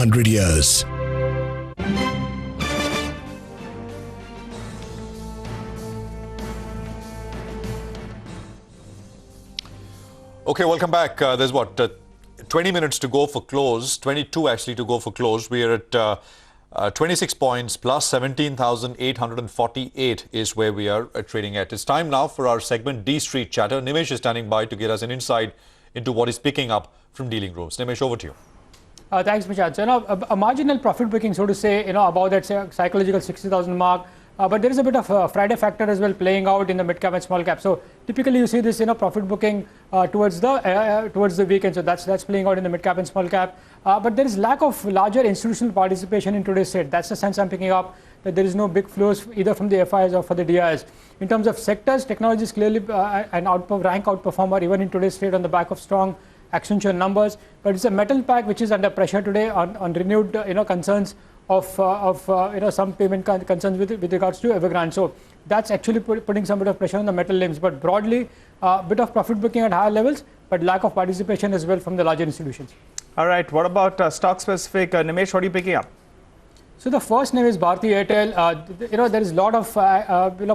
100 years. Okay, welcome back. There's 20 minutes to go for close, 22 actually to go for close. We are at 26 points plus 17,848 is where we are trading at. It's time now for our segment D Street Chatter. Nimesh is standing by to get us an insight into what is picking up from dealing rooms. Nimesh, over to you. Thanks, Mishad. So, a marginal profit booking, so to say, about that psychological 60,000 mark. But there is a bit of a Friday factor as well playing out in the mid cap and small cap. So typically you see this, profit booking towards the weekend. So that's playing out in the mid cap and small cap. But there is lack of larger institutional participation in today's trade. That's the sense I'm picking up, that there is no big flows either from the FIs or for the DIs. In terms of sectors, technology is clearly an rank outperformer even in today's trade on the back of strong Accenture numbers. But it's a metal pack which is under pressure today on renewed concerns of some payment concerns with regards to Evergrande. So that's actually putting some bit of pressure on the metal names. But broadly, bit of profit booking at higher levels, but lack of participation as well from the larger institutions. All right. What about stock specific? Nimesh, what are you picking up? So the first name is Bharti Airtel. There is a lot of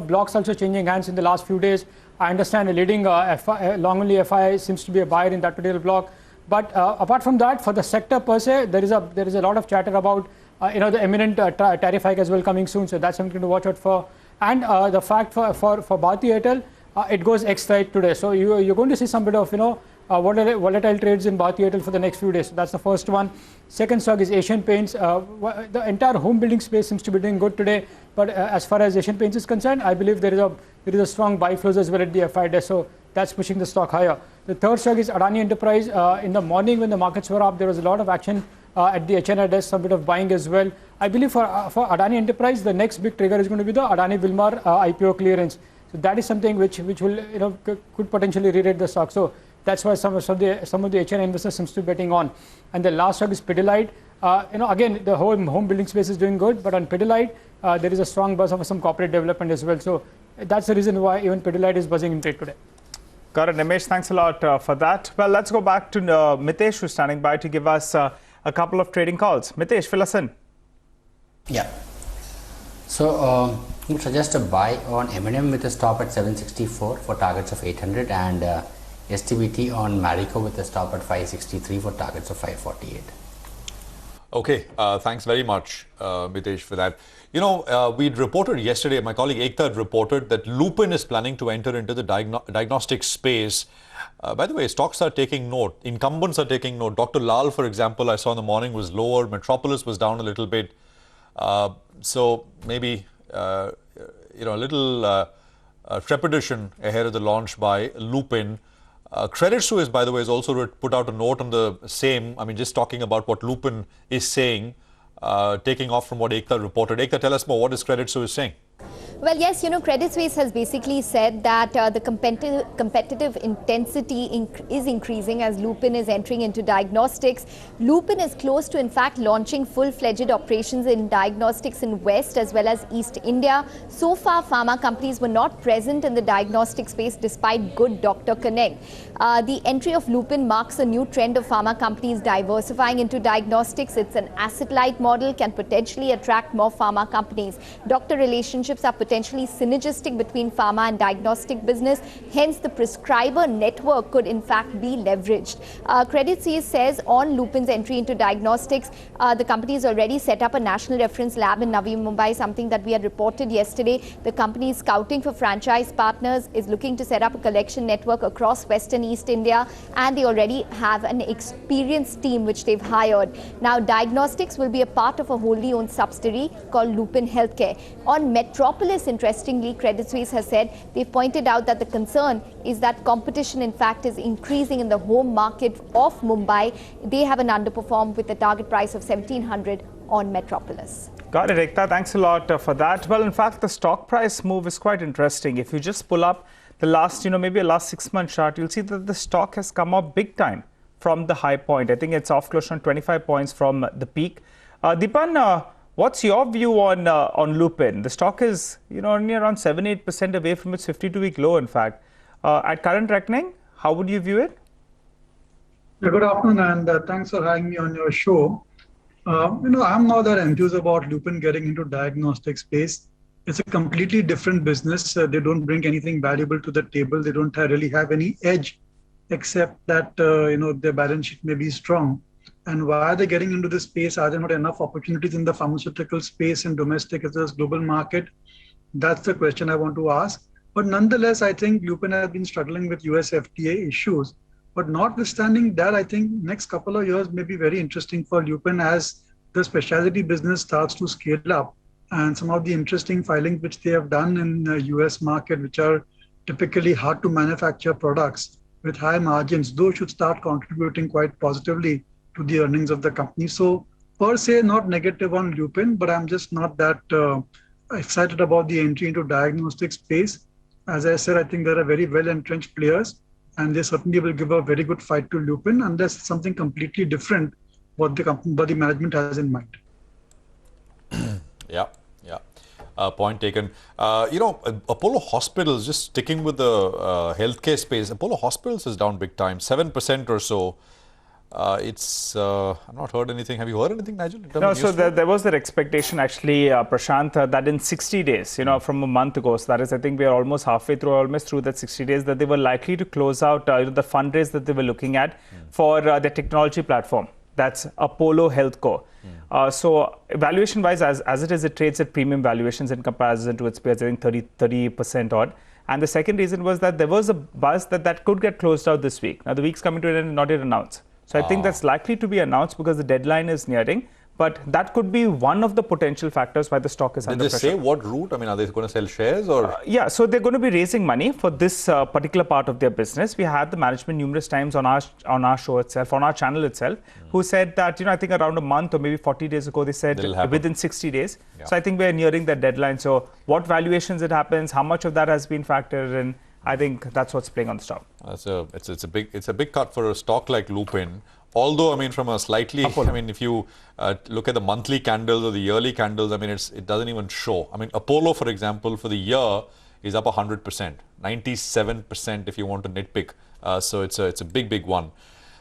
blocks also changing hands in the last few days. I understand a leading long only FI seems to be a buyer in that particular block. But apart from that, for the sector per se, there is a lot of chatter about the imminent tariff hike as well coming soon. So that's something to watch out for. And the fact for Bharti Airtel, it goes ex-strike today. So you're going to see some bit of volatile trades in Bharti Airtel for the next few days. So that's the first one. Second stock is Asian Paints. The entire home building space seems to be doing good today. But as far as Asian Paints is concerned, I believe there is a strong buy flows as well at the FI desk. So that's pushing the stock higher. The third stock is Adani Enterprise. In the morning when the markets were up, there was a lot of action at the HNI desk, some bit of buying as well. I believe for Adani Enterprise, the next big trigger is going to be the Adani Wilmar IPO clearance. So that is something which will could potentially re-rate the stock. So that's why some of the HNI investors seems to be betting on. And the last stock is Pidilite. Again, the whole home building space is doing good, but on Pidilite, there is a strong buzz of some corporate development as well. So that's the reason why even Pidilite is buzzing in trade today. Got it, Nimesh. Thanks a lot for that. Well, let's go back to Mitesh, who's standing by to give us a couple of trading calls. Mitesh, fill us in. Yeah. So I would suggest a buy on M&M with a stop at 764 for targets of 800 and STBT on Marico with a stop at 563 for targets of 548. Okay, thanks very much, Mitesh, for that. We'd reported yesterday, my colleague Ekta had reported that Lupin is planning to enter into the diagnostic space. By the way, stocks are taking note. Incumbents are taking note. Dr. Lal, for example, I saw in the morning was lower. Metropolis was down a little bit. So maybe, a little trepidation ahead of the launch by Lupin. Credit Suisse, by the way, has also put out a note on the same. I mean, just talking about what Lupin is saying, taking off from what Ekta reported. Ekta, tell us more. What is Credit Suisse saying? Well, yes, Credit Suisse has basically said that the competitive intensity is increasing as Lupin is entering into diagnostics. Lupin is close to, in fact, launching full-fledged operations in diagnostics in West as well as East India. So far, pharma companies were not present in the diagnostic space despite good doctor connect. The entry of Lupin marks a new trend of pharma companies diversifying into diagnostics. It's an asset-light model, can potentially attract more pharma companies. Doctor relationships are potentially synergistic between pharma and diagnostic business. Hence, the prescriber network could in fact be leveraged. Credit Suisse says on Lupin's entry into diagnostics, the company has already set up a national reference lab in Navi Mumbai, something that we had reported yesterday. The company is scouting for franchise partners, is looking to set up a collection network across West and East India, and they already have an experienced team which they've hired. Now, diagnostics will be a part of a wholly owned subsidiary called Lupin Healthcare. On Metropolis, interestingly, Credit Suisse has said, they've pointed out that the concern is that competition, in fact, is increasing in the home market of Mumbai. They have an underperform with a target price of 1700 on Metropolis. Got it, Ekta. Thanks a lot for that. Well, in fact, the stock price move is quite interesting. If you just pull up the last, maybe a last 6 month chart, you'll see that the stock has come up big time from the high point. I think it's off close on 25 points from the peak. Dipan, what's your view on Lupin? The stock is, only around 7-8% away from its 52-week low, in fact. At current reckoning, how would you view it? Good afternoon, and thanks for having me on your show. I'm not that enthused about Lupin getting into diagnostic space. It's a completely different business. They don't bring anything valuable to the table. They don't really have any edge, except that their balance sheet may be strong. And why are they getting into this space? Are there not enough opportunities in the pharmaceutical space in domestic as well as global market? That's the question I want to ask. But nonetheless, I think Lupin has been struggling with US FDA issues. But notwithstanding that, I think next couple of years may be very interesting for Lupin as the specialty business starts to scale up. And some of the interesting filings which they have done in the US market, which are typically hard to manufacture products with high margins, those should start contributing quite positively to the earnings of the company. So per se, not negative on Lupin, but I'm just not that excited about the entry into diagnostic space. As I said, I think there are very well-entrenched players, and they certainly will give a very good fight to Lupin unless it's something completely different what the management has in mind. Yeah. Point taken. Apollo Hospitals, just sticking with the healthcare space, Apollo Hospitals is down big time, 7% or so. I've not heard anything. Have you heard anything, Nigel? No, so there was that expectation actually, Prashant, that in 60 days, from a month ago, so that is, I think we are almost almost through that 60 days, that they were likely to close out the fundraise that they were looking at for their technology platform. That's Apollo Healthco. So valuation-wise, as it is, it trades at premium valuations in comparison to its peers, I think 30% odd. And the second reason was that there was a buzz that could get closed out this week. Now, the week's coming to an end and not yet announced. So I think that's likely to be announced because the deadline is nearing. But that could be one of the potential factors why the stock is under pressure. Did they say what route? I mean, are they going to sell shares or? Yeah, so they're going to be raising money for this particular part of their business. We had the management numerous times on our show itself, on our channel itself, who said that, I think around a month or maybe 40 days ago, they said within 60 days. Yeah. So I think we're nearing that deadline. So what valuations it happens, how much of that has been factored in, I think that's what's playing on the stock. It's a big cut for a stock like Lupin. Although, I mean, from a slightly, Apollo. I mean, if you look at the monthly candles or the yearly candles, I mean, it doesn't even show. I mean, Apollo, for example, for the year is up 100%, 97% if you want to nitpick. So it's a big one.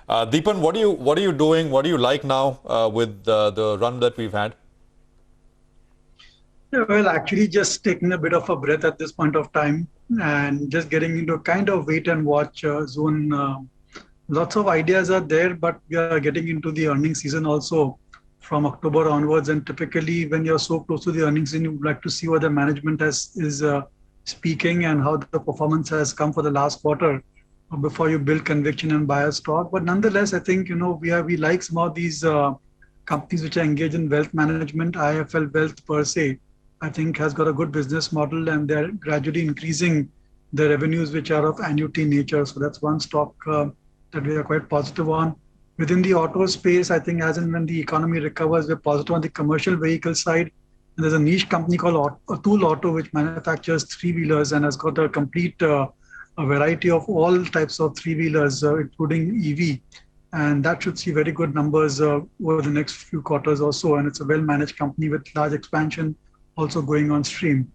Dipan, what are you doing? What do you like now with the run that we've had? Yeah, well, actually just taking a bit of a breath at this point of time and just getting into a kind of wait and watch zone. Lots of ideas are there, but we are getting into the earnings season also from October onwards. And typically when you're so close to the earnings season, you would like to see what the management is speaking and how the performance has come for the last quarter before you build conviction and buy a stock. But nonetheless, I think, we like some of these companies which are engaged in wealth management. IIFL Wealth per se, I think, has got a good business model and they're gradually increasing the revenues which are of annuity nature. So that's one stock that we are quite positive on. Within the auto space, I think as and when the economy recovers, we're positive on the commercial vehicle side. And there's a niche company called Atul Auto, which manufactures three-wheelers and has got a complete a variety of all types of three-wheelers, including EV. And that should see very good numbers over the next few quarters or so. And it's a well-managed company with large expansion also going on stream.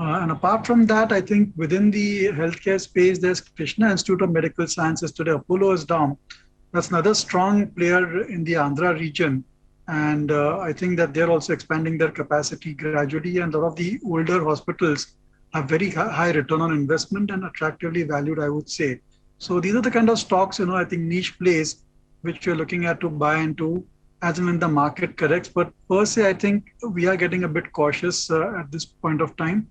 And apart from that, I think within the healthcare space, there's Krishna Institute of Medical Sciences today. Apollo is down. That's another strong player in the Andhra region. And I think that they're also expanding their capacity gradually. And a lot of the older hospitals have very high return on investment and attractively valued, I would say. So these are the kind of stocks, I think niche plays, which we're looking at to buy into as and when the market corrects. But per se, I think we are getting a bit cautious at this point of time.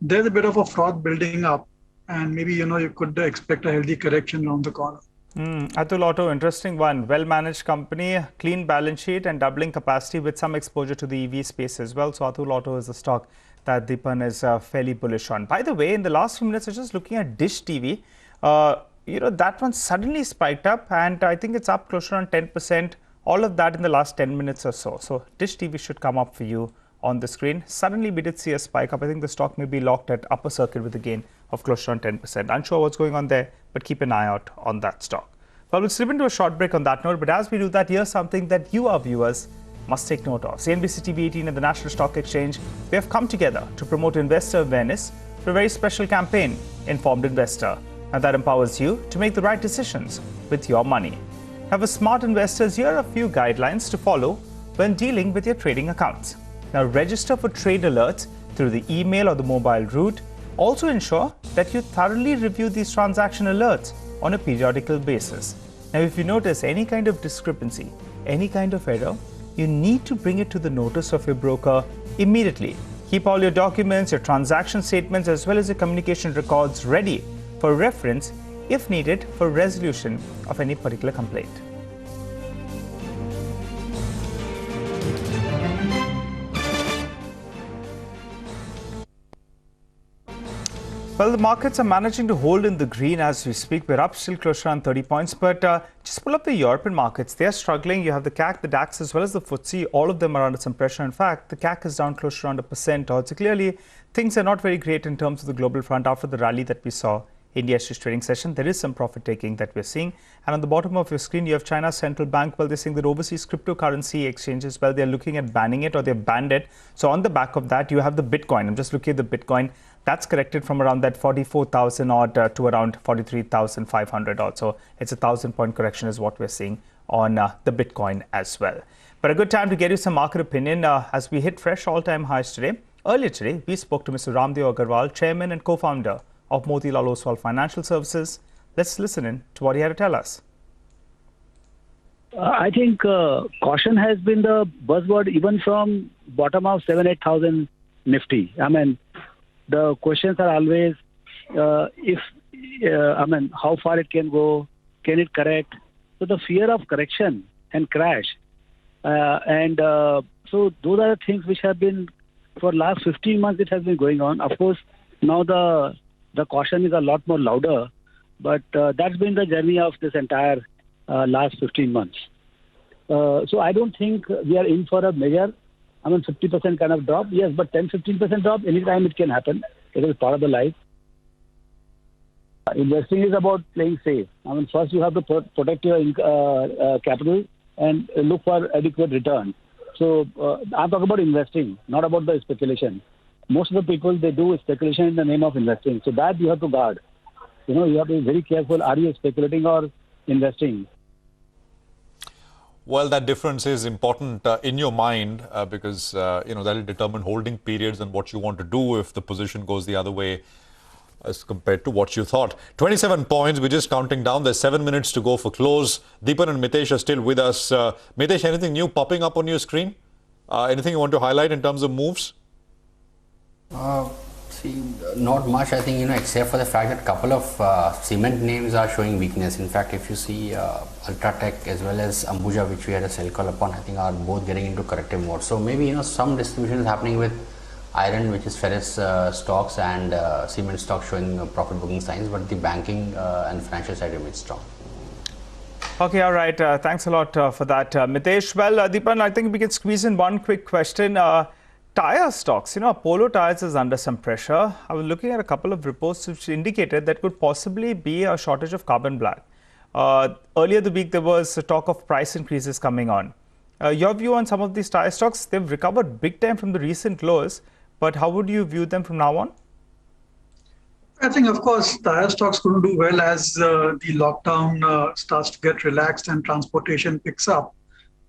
There's a bit of a froth building up, and maybe, you could expect a healthy correction around the corner. Atul Auto, interesting one. Well-managed company, clean balance sheet and doubling capacity with some exposure to the EV space as well. So Atul Auto is a stock that Dipan is fairly bullish on. By the way, in the last few minutes, I was just looking at Dish TV. That one suddenly spiked up, and I think it's up close to around 10%. All of that in the last 10 minutes or so. So Dish TV should come up for you on the screen. Suddenly we did see a spike up. I think the stock may be locked at upper circuit with a gain of close to around 10%. Unsure what's going on there, but keep an eye out on that stock. Well, we'll slip into a short break on that note. But as we do that, here's something that you, our viewers, must take note of. CNBC TV18 and the National Stock Exchange, we have come together to promote investor awareness for a very special campaign, Informed Investor. And that empowers you to make the right decisions with your money. Now, for smart investors, here are a few guidelines to follow when dealing with your trading accounts. Now, register for trade alerts through the email or the mobile route. Also ensure that you thoroughly review these transaction alerts on a periodical basis. Now, if you notice any kind of discrepancy, any kind of error, you need to bring it to the notice of your broker immediately. Keep all your documents, your transaction statements, as well as your communication records ready for reference if needed for resolution of any particular complaint. Well, the markets are managing to hold in the green as we speak. We're up still close to around 30 points. But just pull up the European markets. They are struggling. You have the CAC, the DAX, as well as the FTSE. All of them are under some pressure. In fact, the CAC is down close to around 1%. So clearly, things are not very great in terms of the global front after the rally that we saw in yesterday's trading session. There is some profit taking that we're seeing. And on the bottom of your screen, you have China's central bank. Well, they're saying that overseas cryptocurrency exchanges, well, they're looking at banning it or they've banned it. So on the back of that, you have the Bitcoin. I'm just looking at the Bitcoin. That's corrected from around that 44,000 odd to around 43,500 odd. So it's a 1,000-point correction is what we're seeing on the Bitcoin as well. But a good time to get you some market opinion as we hit fresh all-time highs today. Earlier today, we spoke to Mr. Ramdev Agarwal, chairman and co-founder of Motilal Oswal Financial Services. Let's listen in to what he had to tell us. I think caution has been the buzzword even from bottom of 7,000-8,000 Nifty. I mean, the questions are always how far it can go, can it correct? So the fear of correction and crash. So those are the things which have been, for last 15 months, it has been going on. Of course, now the caution is a lot more louder, but that's been the journey of this entire last 15 months. So I don't think we are in for a major 50% kind of drop. Yes, but 10-15% drop, anytime it can happen. It is part of the life. Investing is about playing safe. First you have to protect your capital and look for adequate return. So I'm talking about investing, not about the speculation. Most of the people, they do speculation in the name of investing. So that you have to guard. You have to be very careful. Are you speculating or investing? Well, that difference is important in your mind because, that will determine holding periods and what you want to do if the position goes the other way as compared to what you thought. 27 points. We're just counting down. There's 7 minutes to go for close. Dipan and Mitesh are still with us. Mitesh, anything new popping up on your screen? Anything you want to highlight in terms of moves? Not much, I think, except for the fact that a couple of cement names are showing weakness. In fact, if you see Ultratech as well as Ambuja, which we had a sell call upon, I think are both getting into corrective mode. So maybe, some distribution is happening with iron, which is ferrous stocks, and cement stocks showing profit booking signs, but the banking and financial side remains strong. Okay, all right. Thanks a lot for that, Mitesh. Well, Dipan, I think we can squeeze in one quick question. Tire stocks, Apollo Tyres is under some pressure. I was looking at a couple of reports which indicated that could possibly be a shortage of carbon black. Earlier the week, there was a talk of price increases coming on. Your view on some of these tire stocks, they've recovered big time from the recent lows, but how would you view them from now on? I think, of course, tire stocks couldn't do well as the lockdown starts to get relaxed and transportation picks up.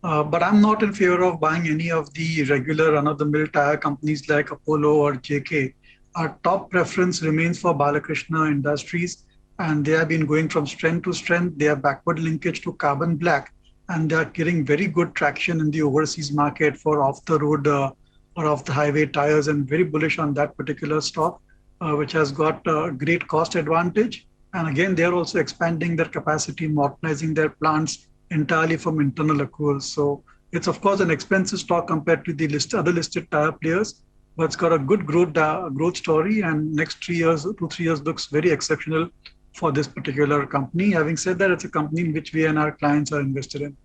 But I'm not in favor of buying any of the regular run-of-the-mill tire companies like Apollo or JK. Our top preference remains for Balakrishna Industries, and they have been going from strength to strength. They have backward linkage to carbon black, and they are getting very good traction in the overseas market for off-the-road or off-the-highway tires, and very bullish on that particular stock, which has got a great cost advantage. And again, they are also expanding their capacity, modernizing their plants entirely from internal accruals. So it's, of course, an expensive stock compared to the other listed tire players, but it's got a good growth story, and next 2-3 years looks very exceptional for this particular company. Having said that, it's a company in which we and our clients are invested in.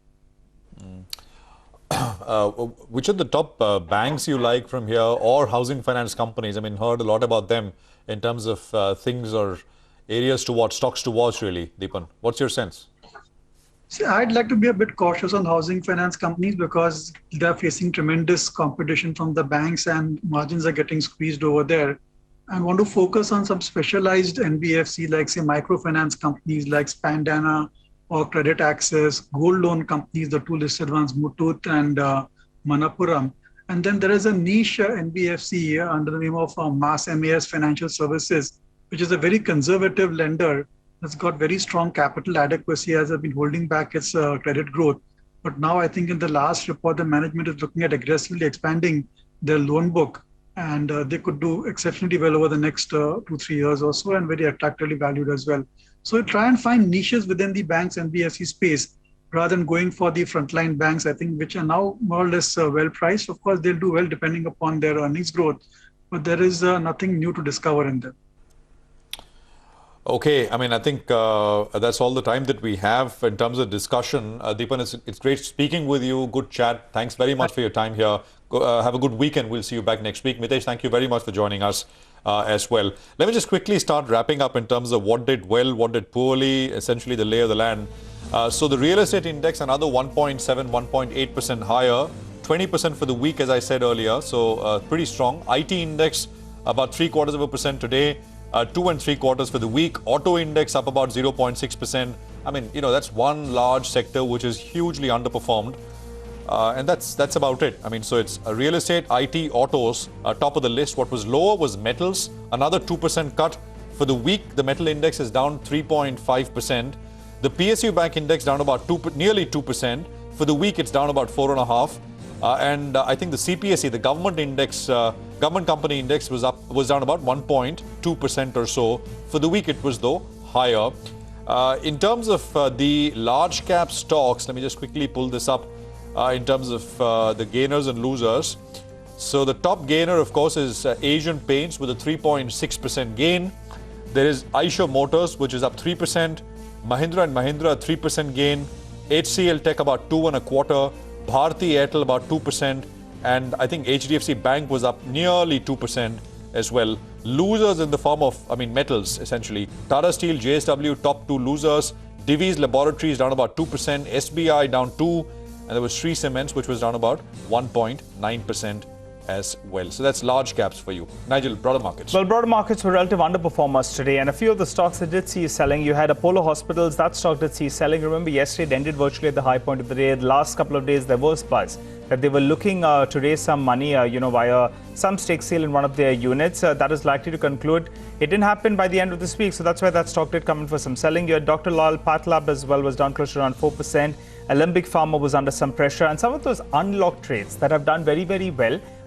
Which are the top banks you like from here, or housing finance companies? I mean, heard a lot about them in terms of things or areas to watch, stocks to watch, really, Dipan. What's your sense? See, I'd like to be a bit cautious on housing finance companies because they're facing tremendous competition from the banks and margins are getting squeezed over there. I want to focus on some specialized NBFC, like say microfinance companies like Spandana or Credit Access, gold loan companies, the two listed ones, Muthoot and Manappuram. And then there is a niche NBFC under the name of MAS Financial Services, which is a very conservative lender that's got very strong capital adequacy, as have been holding back its credit growth. But now I think in the last report, the management is looking at aggressively expanding their loan book, and they could do exceptionally well over the next 2-3 years or so, and very attractively valued as well. So try and find niches within the banks NBFC space rather than going for the frontline banks, I think, which are now more or less well priced. Of course, they'll do well depending upon their earnings growth, but there is nothing new to discover in them. Okay, I mean, I think that's all the time that we have in terms of discussion. Dipan, it's great speaking with you. Good chat. Thanks very much for your time here. Have a good weekend. We'll see you back next week. Mitesh, thank you very much for joining us as well. Let me just quickly start wrapping up in terms of what did well, what did poorly, essentially the lay of the land. So the real estate index, another 1.7, 1.8% higher, 20% for the week, as I said earlier. So pretty strong. IT index, about 0.75% today. 2 3/4 for the week. Auto index up about 0.6%. I mean, that's one large sector which is hugely underperformed. And that's about it. I mean, so it's real estate, IT, autos, top of the list. What was lower was metals, another 2% cut. For the week, the metal index is down 3.5%. The PSU Bank index down about nearly 2%. For the week, it's down about 4.5%. And I think the CPSE, the government index, government company index was down about 1.2% or so. For the week, it was though higher. In terms of the large cap stocks, let me just quickly pull this up in terms of the gainers and losers. So the top gainer, of course, is Asian Paints with a 3.6% gain. There is Eicher Motors, which is up 3%. Mahindra & Mahindra, 3% gain. HCL Tech about 2.25%. Bharti Airtel about 2%, and I think HDFC Bank was up nearly 2% as well. Losers in the form of, metals essentially. Tata Steel, JSW, top 2 losers. Divi's Laboratories down about 2%. SBI down 2%, and there was Shree Cements, which was down about 1.9% as well. So that's large caps for you. Nigel, broader markets. Well, broader markets were relative underperformers today, and a few of the stocks that did see selling. You had Apollo Hospitals, that stock did see selling. Remember, yesterday it ended virtually at the high point of the day. The last couple of days, there was buzz that they were looking to raise some money, via some stake sale in one of their units. That is likely to conclude. It didn't happen by the end of this week, so that's why that stock did come in for some selling. You had Dr. Lal Patlab as well, was down close to around 4%. Alembic Pharma was under some pressure, and some of those unlocked trades that have done very, very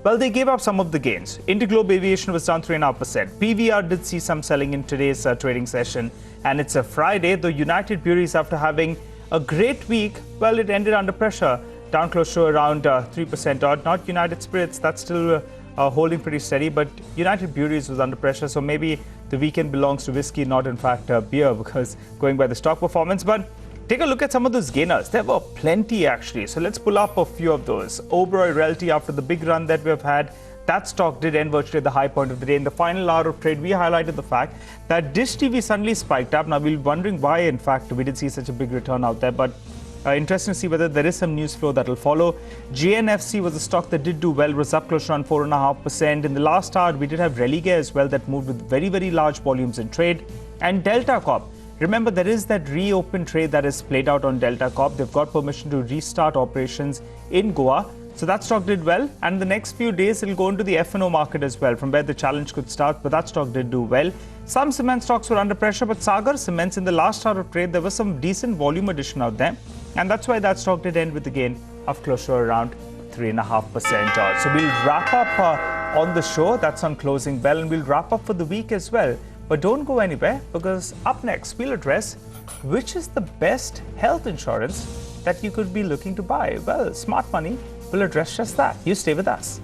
well, they gave up some of the gains. Interglobe Aviation was down 3.5%. PVR did see some selling in today's trading session, and it's a Friday. The United Breweries, after having a great week, it ended under pressure, down close to around 3% odd. Not United Spirits, that's still holding pretty steady, but United Breweries was under pressure, so maybe the weekend belongs to whiskey, not in fact beer, because going by the stock performance. But take a look at some of those gainers. There were plenty actually. So let's pull up a few of those. Oberoi Realty, after the big run that we've had, that stock did end virtually at the high point of the day. In the final hour of trade, we highlighted the fact that Dish TV suddenly spiked up. Now we'll be wondering why, in fact, we did see such a big return out there. But interesting to see whether there is some news flow that will follow. GNFC was a stock that did do well, was up close to around 4.5%. In the last hour, we did have Relige as well that moved with very, very large volumes in trade. And Delta Corp. Remember, there is that reopen trade that is played out on Delta Corp. They've got permission to restart operations in Goa. So that stock did well. And the next few days, it'll go into the F&O market as well, from where the challenge could start. But that stock did do well. Some cement stocks were under pressure, but Sagar Cements, in the last hour of trade, there was some decent volume addition out there. And that's why that stock did end with a gain of close to around 3.5%. So we'll wrap up on the show. That's on closing bell. And we'll wrap up for the week as well. But don't go anywhere, because up next, we'll address which is the best health insurance that you could be looking to buy. Well, Smart Money will address just that. You stay with us.